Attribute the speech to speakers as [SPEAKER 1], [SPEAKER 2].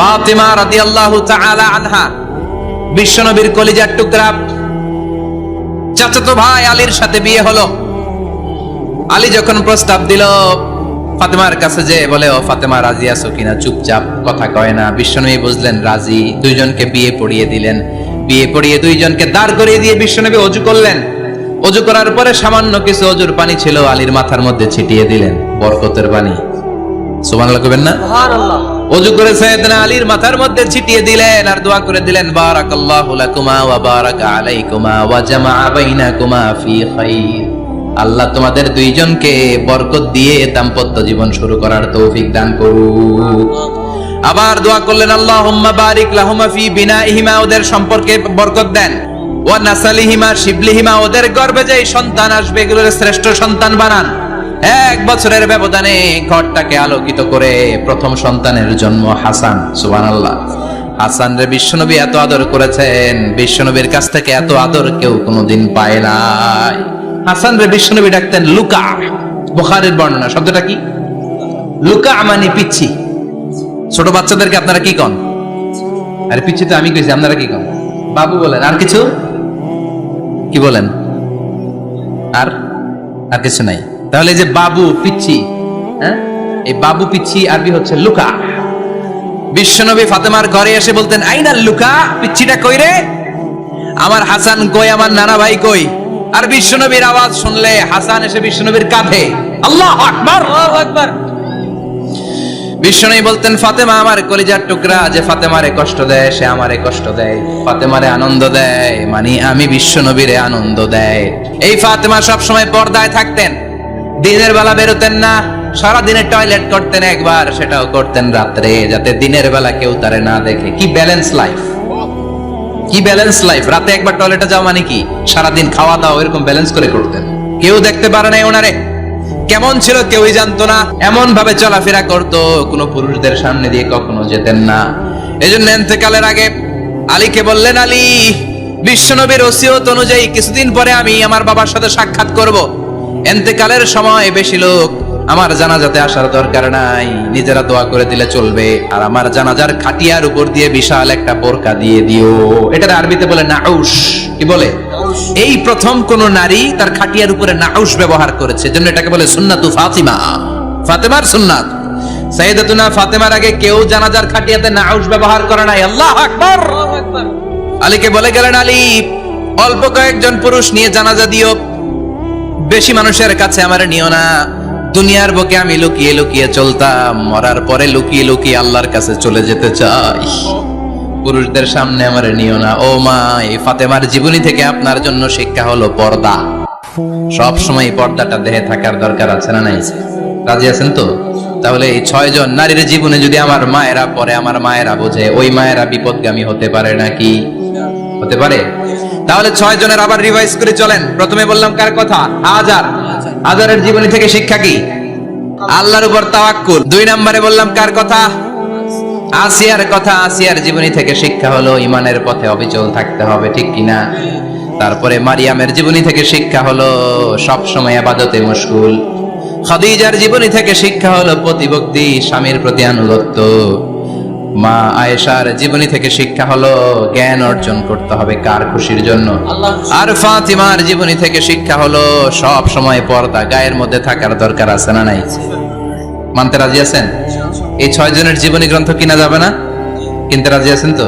[SPEAKER 1] ফাতিমা রাদিয়াল্লাহু তাআলা আনহা বিশ্বনবীর কলিজার টুকরা চাচাতো ভাই আলীর সাথে বিয়ে হলো। আলী যখন প্রস্তাব দিল ফাতেমার কাছে যে বলে, ও ফাতেমা রাজি আছো কিনা? চুপচাপ, কথা কয় না। বিশ্বনবী বুঝলেন রাজি, দুইজনকে বিয়ে পড়িয়ে দিলেন। বিয়ে পড়িয়ে দুইজনকে দাঁড় করিয়ে দিয়ে বিশ্বনবী ওযু করলেন। ওযু করার পরে সামান্য কিছু ওযুর পানি ছিল, আলীর মাথার মধ্যে ছিটিয়ে দিলেন, বরকতের পানি। সুবহানাল্লাহ কইবেন না? সুবহানাল্লাহ। ওযু করে সাইয়েদনা আলীর মাথার মধ্যে ছিটিয়ে দিলেন আর দোয়া করে দিলেন, বারাকাল্লাহু লাকুমা ওয়া বারাকা আলাইকুমা ওয়া জামাআ বাইনাকুমা ফি খাইর। আল্লাহ তোমাদের দুইজনকে বরকত দিয়ে দাম্পত্য জীবন শুরু করার তৌফিক দান করুক। আবার দোয়া করলেন, আল্লাহুম্মা বারিক লাহুমা ফি বিনাইহিমা, ওদের সম্পর্কে বরকত দেন। ওয়া নাসালিহিমা শিবলিহিমা, ওদের গর্ভে যে সন্তান আসবে এগুলোর শ্রেষ্ঠ সন্তান বানান। 1 বছরের ব্যবধানে ঘরটাকে আলোকিত করে প্রথম সন্তানের জন্ম হাসান। সুবহানাল্লাহ। হাসান রে বিশ্বনবী এত আদর করেছেন, বিশ্বনবীর কাছ থেকে এত আদর কেউ কোনোদিন পায় নাই। হাসান রে বিশ্বনবী ডাকতেন লুকা। বুখারীর বর্ণনা, শব্দটা কি? লুকা মানে পিচ্ছি। ছোট বাচ্চাদেরকে আপনারা কি কন? আরে পিচ্ছি তো আমি কইছি, আপনারা কি কন? বাবু বলেন। আর কিছু কি বলেন? আর কিছু নাই। তাহলে এই যে বাবু পিচ্ছি, হ্যাঁ, এই বাবু পিচ্ছি আরবি হচ্ছে লুকা। বিশ্বনবী ফাতেমার ঘরে এসে বলতেন, আইনা লুকা, পিচ্ছিটা কই রে? আমার হাসান কই, আমার নানা ভাই কই? আর বিশ্বনবীর আওয়াজ শুনলে হাসান এসে বিশ্বনবীর কাঁধে, আল্লাহু আকবার, আল্লাহু আকবার। বিশ্বনবী বলতেন, ফাতেমা আমার কলিজার টুকরা, যে ফাতেমারে কষ্ট দেয় সে আমারে কষ্ট দেয়, ফাতেমারে আনন্দ দেয় মানে আমি বিশ্বনবীরে আনন্দ দেয়। এই ফাতেমা সব সময় পর্দায় থাকতেন, দিনের বেলা বেরোতেন না, সারা দিনে টয়লেট করতেন একবার, সেটাও করতেন রাত্রে, যাতে দিনের বেলা কেউ তারে না দেখে। কি ব্যালেন্স লাইফ, কি ব্যালেন্স লাইফ! রাতে একবার টয়লেটে যাওয়া মানে কি সারাদিন খাওয়া দাওয়া এরকম ব্যালেন্স করে করতেন। কেউ দেখতে পারে না ওনারে কেমন ছিল, কেউই জানতো না। এমন ভাবে চলাফেরা করতো, কোনো পুরুষদের সামনে দিয়ে কখনো যেতেন না। এজন্য ইন্তেকালের আগে আলীকে বললেন, আলী, বিশ্বনবীর ওসিয়ত অনুযায়ী কিছুদিন পরে আমি আমার বাবার সাথে সাক্ষাৎ করব। ইন্তেকালের সময় বেশি লোক আমার জানাজাতে আসার দরকার নাই, নিজেরা দোয়া করে দিলে চলবে। আর আমার জানাজার খাটিয়ার উপর দিয়ে বিশাল একটা বোরকা দিয়ে দিও। এটা আরবিতে বলে নাউশ। কি বলে? এই প্রথম কোন নারী তার খাটিয়ার উপরে নাউশ ব্যবহার করেছে, জন্য এটাকে বলে সুন্নাতু ফাতিমা, ফাতেমার সুন্নাত। সাইয়েদাতুনা ফাতেমার আগে কেউ জানাজার খাটিয়াতে নাউশ ব্যবহার করে নাই। আল্লাহু আকবার। আলীকে বলে গেলেন, আলী, অল্প কয়েকজন পুরুষ নিয়ে জানাজা দিও, বেশি মানুষের কাছে আমার নিও না। দুনিয়ার বুকে আমি লুকিয়ে লুকিয়ে চলতাম, মরার পরে লুকিয়ে লুকিয়ে আল্লাহর কাছে চলে যেতে চাই, পুরুষদের সামনে আমার নিও না। ও মা, এই ফাতেমার জীবনী থেকে আপনার জন্য শিক্ষা হলো পর্দা। সব সময় পর্দাটা দেহে থাকার দরকার আছে না নাই? রাজি আছেন তো? তাহলে এই 6 জন নারীর জীবনে যদি আমার মায়েরা পরে, আমার মায়েরা বোঝে, ওই মায়েরা বিপদগামী হতে পারে নাকি? হতে পারে। তাহলে 6 জনের আবার রিভাইজ করে চলেন। প্রথমে বললাম কার কথা? হাজারের জীবনী থেকে শিক্ষা কি? আল্লাহর উপর তাওয়াক্কুল। 2 নম্বরে বললাম কার কথা? আসিয়ার কথা। আসিয়ার জীবনী থেকে শিক্ষা হলো ইমানের পথে অবিচল থাকতে হবে, ঠিক কিনা? তারপরে মারিয়ামের জীবনী থেকে শিক্ষা হলো সব সময় ইবাদতে মশগুল। খাদিজার জীবনী থেকে শিক্ষা হলো প্রতিভক্তি, স্বামীর প্রতি আনুগত্য। মা আয়েশার জীবনী থেকে শিক্ষা হলো জ্ঞান অর্জন করতে হবে কার খুশির জন্য। আর ফাতিমার জীবনী থেকে শিক্ষা হলো সব সময় পর্দা গায়ের মধ্যে থাকার দরকার আছে না নাই? মানতে রাজি আছেন? এই 6 জনের জীবনী গ্রন্থ কিনা যাবে না? কিনতে রাজি আছেন তো?